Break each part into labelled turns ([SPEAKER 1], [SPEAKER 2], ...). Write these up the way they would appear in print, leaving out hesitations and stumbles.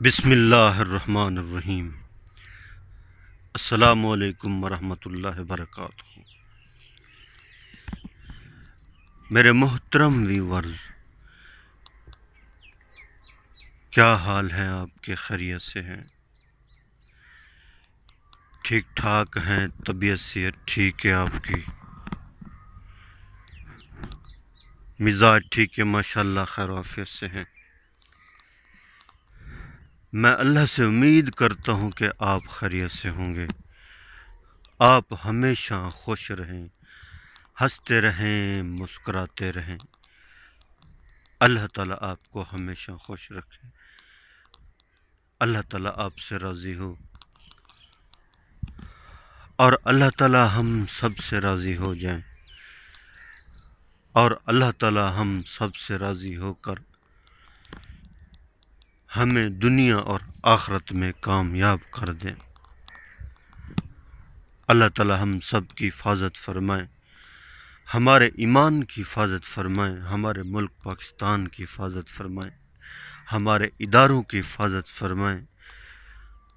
[SPEAKER 1] بسم اللہ الرحمن الرحیم۔ السلام علیکم ورحمۃ اللہ وبرکاتہ۔ میرے محترم ویورز، کیا حال ہیں آپ کے؟ خیریت سے ہیں؟ ٹھیک ٹھاک ہیں؟ طبیعت صحت ٹھیک ہے آپ کی؟ مزاج ٹھیک ہے؟ ماشاءاللہ خیر و عافیت سے ہیں؟ میں اللہ سے امید کرتا ہوں کہ آپ خیریت سے ہوں گے۔ آپ ہمیشہ خوش رہیں، ہنستے رہیں، مسکراتے رہیں۔ اللہ تعالیٰ آپ کو ہمیشہ خوش رکھے۔ اللہ تعالیٰ آپ سے راضی ہو اور اللہ تعالیٰ ہم سب سے راضی ہو جائیں، اور اللہ تعالیٰ ہم سب سے راضی ہو کر ہمیں دنیا اور آخرت میں کامیاب کر دیں۔ اللہ تعالیٰ ہم سب کی حفاظت فرمائیں، ہمارے ایمان کی حفاظت فرمائیں، ہمارے ملک پاکستان کی حفاظت فرمائیں، ہمارے اداروں کی حفاظت فرمائیں۔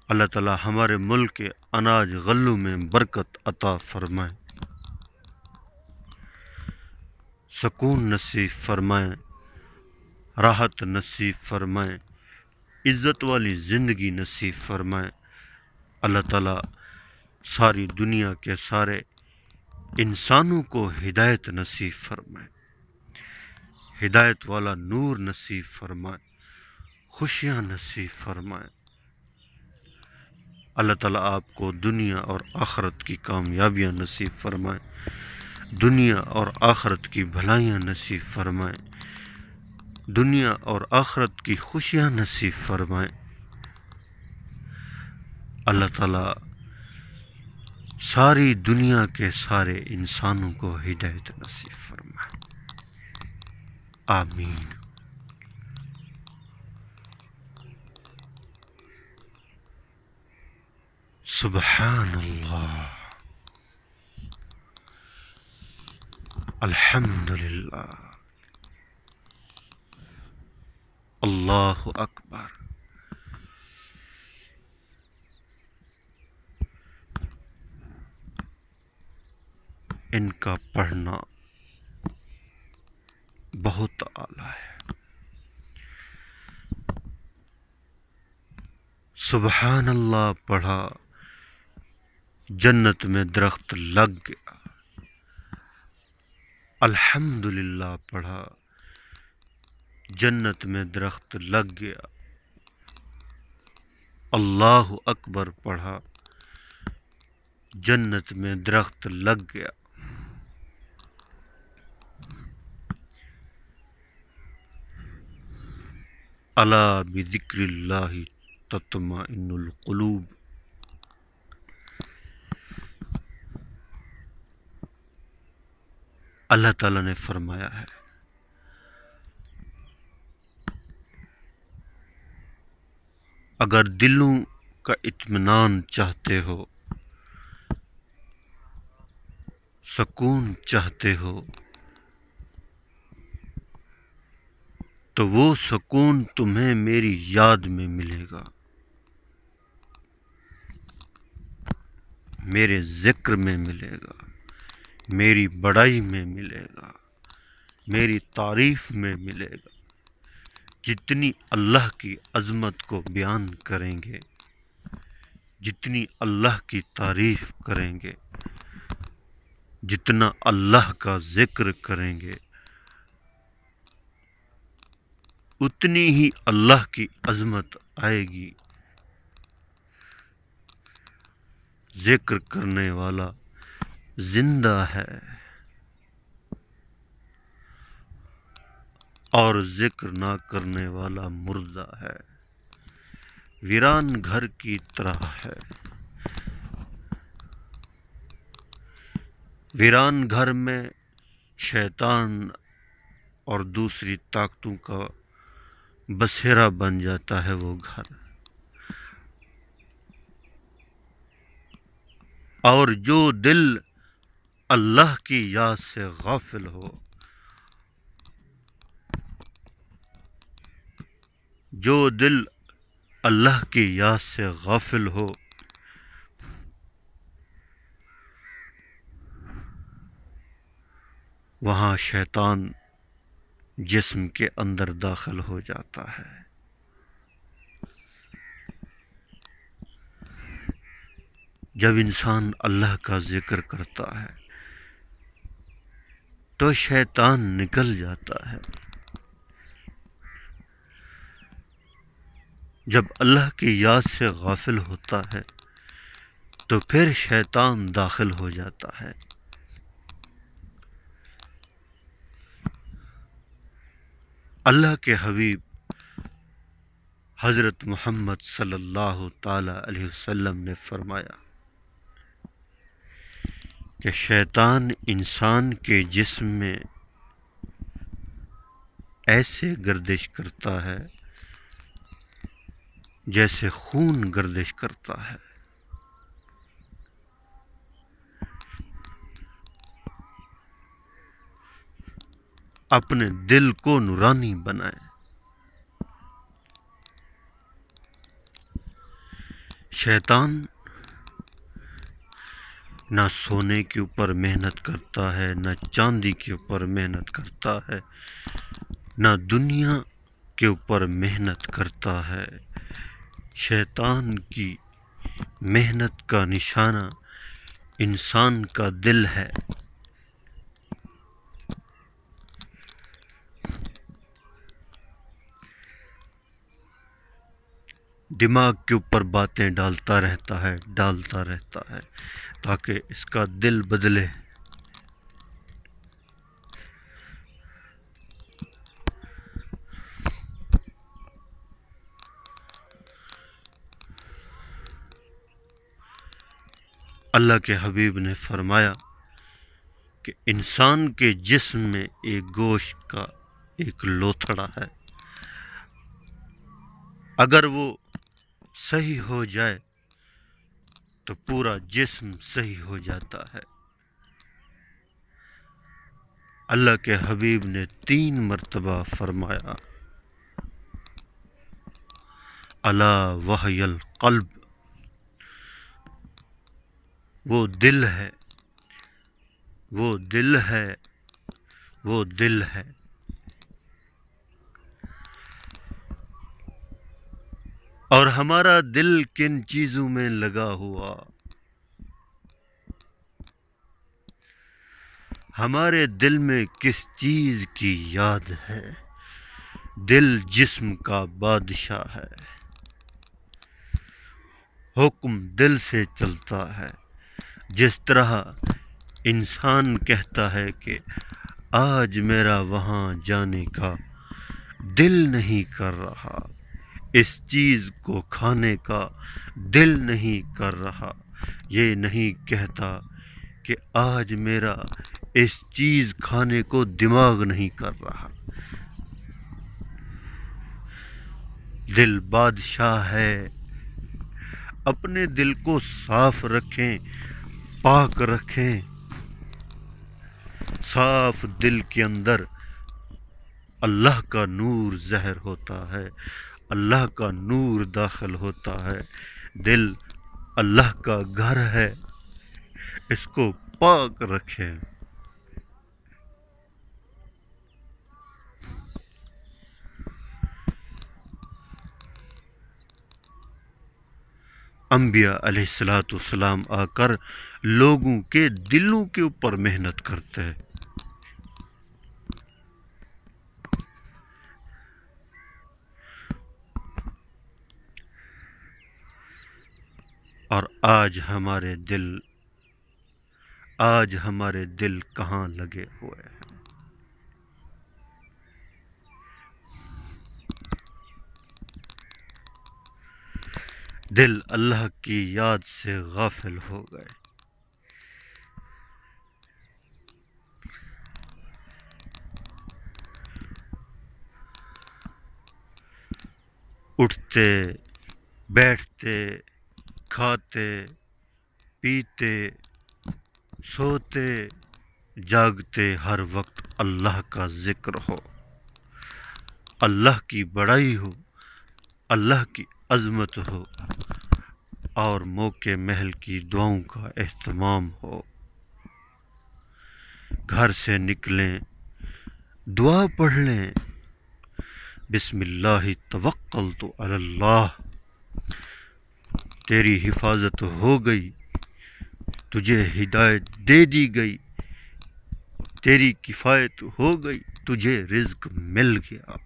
[SPEAKER 1] اللہ تعالیٰ ہمارے ملک کے اناج غلوں میں برکت عطا فرمائیں، سکون نصیب فرمائیں، راحت نصیب فرمائیں، عزت والی زندگی نصیب فرمائیں۔ اللہ تعالیٰ ساری دنیا کے سارے انسانوں کو ہدایت نصیب فرمائیں، ہدایت والا نور نصیب فرمائیں، خوشیاں نصیب فرمائیں۔ اللہ تعالیٰ آپ کو دنیا اور آخرت کی کامیابیاں نصیب فرمائیں، دنیا اور آخرت کی بھلائیاں نصیب فرمائیں، دنیا اور آخرت کی خوشیاں نصیب فرمائیں۔ اللہ تعالیٰ ساری دنیا کے سارے انسانوں کو ہدایت نصیب فرمائے، آمین۔ سبحان اللہ، الحمدللہ، اللہ اکبر۔ ان کا پڑھنا بہت اعلیٰ ہے۔ سبحان اللہ پڑھا، جنت میں درخت لگ گیا۔ الحمدللہ پڑھا، جنت میں درخت لگ گیا۔ اللہ اکبر پڑھا، جنت میں درخت لگ گیا۔ الا بذکر اللہ تطمئن القلوب۔ اللہ تعالیٰ نے فرمایا ہے، اگر دلوں کا اطمینان چاہتے ہو، سکون چاہتے ہو، تو وہ سکون تمہیں میری یاد میں ملے گا، میرے ذکر میں ملے گا، میری بڑائی میں ملے گا، میری تعریف میں ملے گا۔ جتنی اللہ کی عظمت کو بیان کریں گے، جتنی اللہ کی تعریف کریں گے، جتنا اللہ کا ذکر کریں گے، اتنی ہی اللہ کی عظمت آئے گی۔ ذکر کرنے والا زندہ ہے اور ذکر نہ کرنے والا مردہ ہے، ویران گھر کی طرح ہے۔ ویران گھر میں شیطان اور دوسری طاقتوں کا بسیرا بن جاتا ہے وہ گھر، اور جو دل اللہ کی یاد سے غافل ہو، جو دل اللہ کی یاد سے غافل ہو، وہاں شیطان جسم کے اندر داخل ہو جاتا ہے۔ جب انسان اللہ کا ذکر کرتا ہے تو شیطان نکل جاتا ہے، جب اللہ کی یاد سے غافل ہوتا ہے تو پھر شیطان داخل ہو جاتا ہے۔ اللہ کے حبیب حضرت محمد صلی اللہ تعالی علیہ وسلم نے فرمایا کہ شیطان انسان کے جسم میں ایسے گردش کرتا ہے جیسے خون گردش کرتا ہے۔ اپنے دل کو نورانی بنائیں۔ شیطان نہ سونے کے اوپر محنت کرتا ہے، نہ چاندی کے اوپر محنت کرتا ہے، نہ دنیا کے اوپر محنت کرتا ہے۔ شیطان کی محنت کا نشانہ انسان کا دل ہے۔ دماغ کے اوپر باتیں ڈالتا رہتا ہے تاکہ اس کا دل بدلے۔ اللہ کے حبیب نے فرمایا کہ انسان کے جسم میں ایک گوشت کا ایک لوتھڑا ہے، اگر وہ صحیح ہو جائے تو پورا جسم صحیح ہو جاتا ہے۔ اللہ کے حبیب نے 3 مرتبہ فرمایا، الا وحی القلب، وہ دل ہے، وہ دل ہے، وہ دل ہے۔ اور ہمارا دل کن چیزوں میں لگا ہوا، ہمارے دل میں کس چیز کی یاد ہے؟ دل جسم کا بادشاہ ہے، حکم دل سے چلتا ہے۔ جس طرح انسان کہتا ہے کہ آج میرا وہاں جانے کا دل نہیں کر رہا، اس چیز کو کھانے کا دل نہیں کر رہا، یہ نہیں کہتا کہ آج میرا اس چیز کھانے کو دماغ نہیں کر رہا۔ دل بادشاہ ہے۔ اپنے دل کو صاف رکھیں، پاک رکھیں۔ صاف دل کے اندر اللہ کا نور ظاہر ہوتا ہے، اللہ کا نور داخل ہوتا ہے۔ دل اللہ کا گھر ہے، اس کو پاک رکھیں۔ انبیاء علیہ السلام آ کر لوگوں کے دلوں کے اوپر محنت کرتے ہیں، اور آج ہمارے دل کہاں لگے ہوئے ہیں؟ دل اللہ کی یاد سے غافل ہو گئے۔ اٹھتے، بیٹھتے، کھاتے، پیتے، سوتے، جاگتے، ہر وقت اللہ کا ذکر ہو، اللہ کی بڑائی ہو، اللہ کی عظمت ہو اور موقع محل کی دعاؤں کا اہتمام ہو۔ گھر سے نکلیں دعا پڑھ لیں، بسم اللہ توکلت علی اللہ، تیری حفاظت ہو گئی، تجھے ہدایت دے دی گئی، تیری کفایت ہو گئی، تجھے رزق مل گیا۔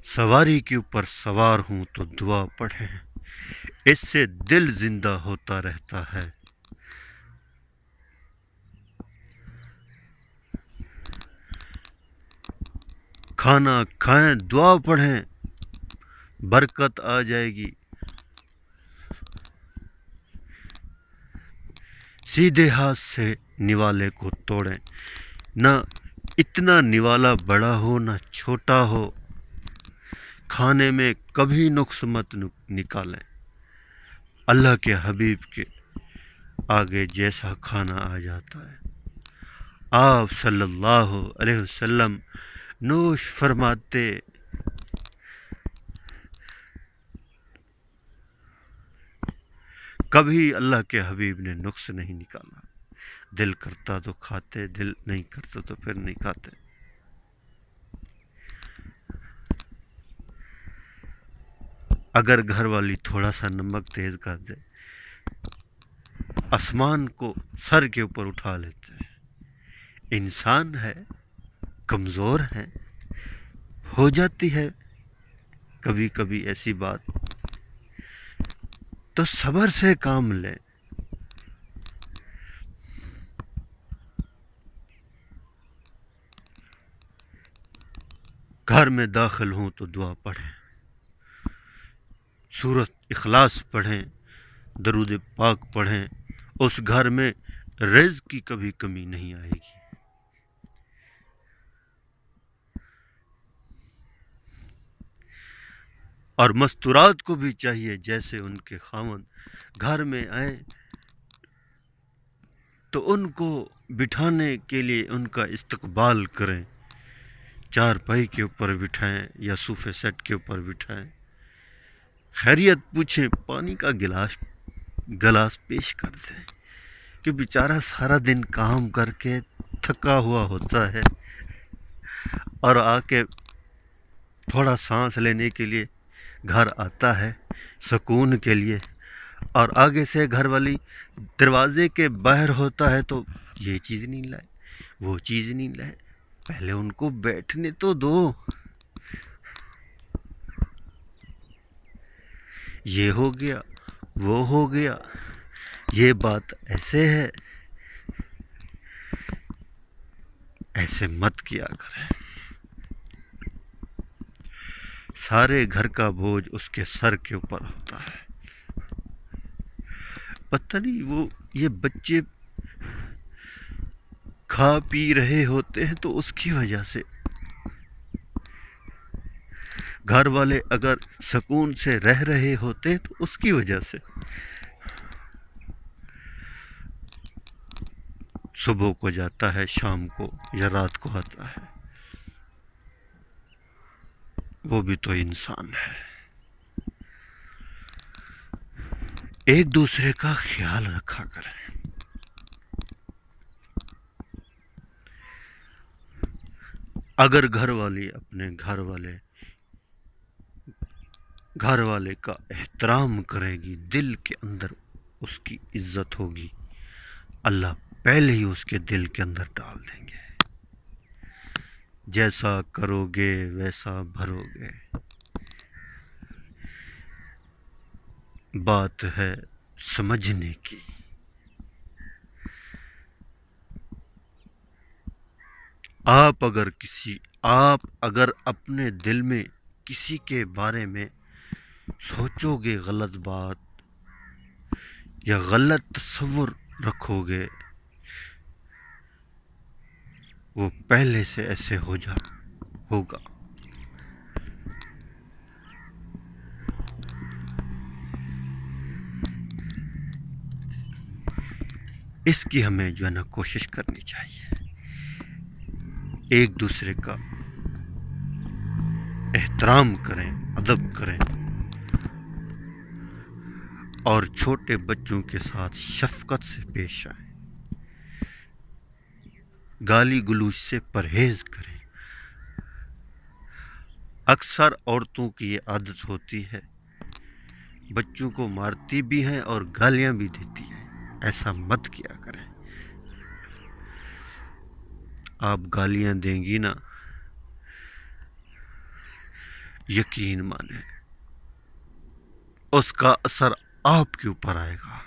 [SPEAKER 1] سواری کے اوپر سوار ہوں تو دعا پڑھیں، اس سے دل زندہ ہوتا رہتا ہے۔ کھانا کھائیں دعا پڑھیں، برکت آ جائے گی۔ سیدھے ہاتھ سے نوالے کو توڑیں، نہ اتنا نوالا بڑا ہو نہ چھوٹا ہو۔ کھانے میں کبھی نقص مت نکالیں، اللہ کے حبیب کے آگے جیسا کھانا آ جاتا ہے، آپ صلی اللہ علیہ وسلم نوش فرماتے، کبھی اللہ کے حبیب نے نقص نہیں نکالا۔ دل کرتا تو کھاتے، دل نہیں کرتا تو پھر نہیں کھاتے۔ اگر گھر والی تھوڑا سا نمک تیز کر دے، آسمان کو سر کے اوپر اٹھا لیتے ہیں۔ انسان ہے، کمزور ہے، ہو جاتی ہے کبھی کبھی ایسی بات، تو صبر سے کام لیں۔ گھر میں داخل ہوں تو دعا پڑھیں، سورۃ اخلاص پڑھیں، درود پاک پڑھیں، اس گھر میں رزق کی کبھی کمی نہیں آئے گی۔ اور مستورات کو بھی چاہیے جیسے ان کے خاوند گھر میں آئیں تو ان کو بٹھانے کے لیے ان کا استقبال کریں، چارپائی کے اوپر بٹھائیں یا صوفے سیٹ کے اوپر بٹھائیں، خیریت پوچھیں، پانی کا گلاس پیش کر دیں، کہ بیچارہ سارا دن کام کر کے تھکا ہوا ہوتا ہے اور آ کے تھوڑا سانس لینے کے لیے گھر آتا ہے سکون کے لیے، اور آگے سے گھر والی دروازے کے باہر ہوتا ہے تو یہ چیز نہیں لائے، وہ چیز نہیں لائے، پہلے ان کو بیٹھنے تو دو، یہ ہو گیا وہ ہو گیا، یہ بات ایسے ہے، ایسے مت کیا کریں۔ سارے گھر کا بوجھ اس کے سر کے اوپر ہوتا ہے۔ پتہ نہیں وہ یہ بچے کھا پی رہے ہوتے ہیں تو اس کی وجہ سے، گھر والے اگر سکون سے رہ رہے ہوتے ہیں تو اس کی وجہ سے، صبح کو جاتا ہے شام کو یا رات کو آتا ہے، وہ بھی تو انسان ہے۔ ایک دوسرے کا خیال رکھا کریں۔ اگر گھر والی اپنے گھر والے کا احترام کرے گی، دل کے اندر اس کی عزت ہوگی، اللہ پہلے ہی اس کے دل کے اندر ڈال دیں گے۔ جیسا کرو گے ویسا بھرو گے، بات ہے سمجھنے کی۔ آپ اگر اپنے دل میں کسی کے بارے میں سوچو گے غلط بات یا غلط تصور رکھو گے، وہ پہلے سے ایسے ہوگا۔ اس کی ہمیں جو ہے نا کوشش کرنی چاہیے، ایک دوسرے کا احترام کریں، ادب کریں، اور چھوٹے بچوں کے ساتھ شفقت سے پیش آئیں، گالی گلوچ سے پرہیز کریں۔ اکثر عورتوں کی یہ عادت ہوتی ہے، بچوں کو مارتی بھی ہیں اور گالیاں بھی دیتی ہیں۔ ایسا مت کیا کریں۔ آپ گالیاں دیں گی نا، یقین مانیں اس کا اثر آپ کے اوپر آئے گا۔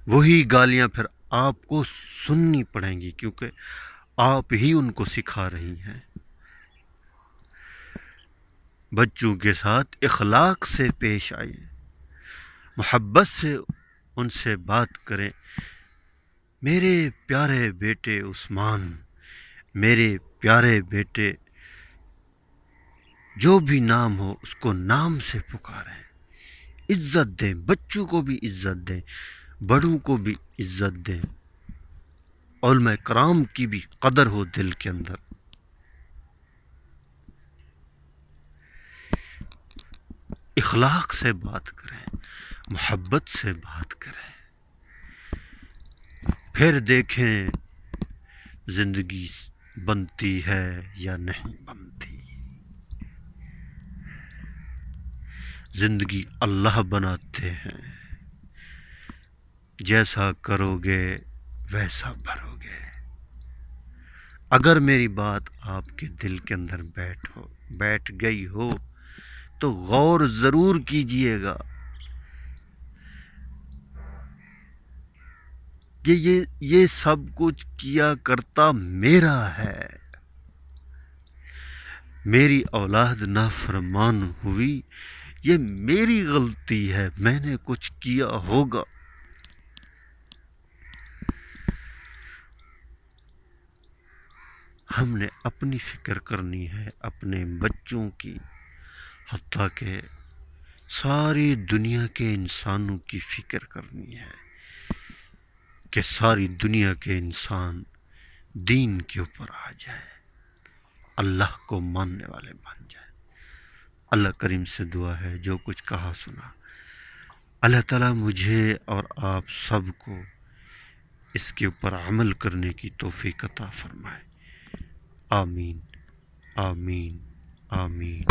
[SPEAKER 1] وہی گالیاں پھر آپ کو سننی پڑیں گی، کیونکہ آپ ہی ان کو سکھا رہی ہیں۔ بچوں کے ساتھ اخلاق سے پیش آئیں، محبت سے ان سے بات کریں۔ میرے پیارے بیٹے عثمان، میرے پیارے بیٹے، جو بھی نام ہو اس کو نام سے پکاریں، عزت دیں، بچوں کو بھی عزت دیں، بڑوں کو بھی عزت دیں، علماء کرام کی بھی قدر ہو دل کے اندر۔ اخلاق سے بات کریں، محبت سے بات کریں، پھر دیکھیں زندگی بنتی ہے یا نہیں بنتی۔ زندگی اللہ بناتے ہیں، جیسا کرو گے ویسا بھرو گے۔ اگر میری بات آپ کے دل کے اندر بیٹھ گئی ہو تو غور ضرور کیجئے گا کہ یہ سب کچھ کیا کرتا میرا ہے۔ میری اولاد نافرمان ہوئی، یہ میری غلطی ہے، میں نے کچھ کیا ہوگا۔ ہم نے اپنی فکر کرنی ہے، اپنے بچوں کی، حتیٰ کہ ساری دنیا کے انسانوں کی فکر کرنی ہے کہ ساری دنیا کے انسان دین کے اوپر آ جائیں، اللہ کو ماننے والے بن جائیں۔ اللہ کریم سے دعا ہے، جو کچھ کہا سنا، اللہ تعالیٰ مجھے اور آپ سب کو اس کے اوپر عمل کرنے کی توفیق عطا فرمائے۔ آمین، آمین، آمین۔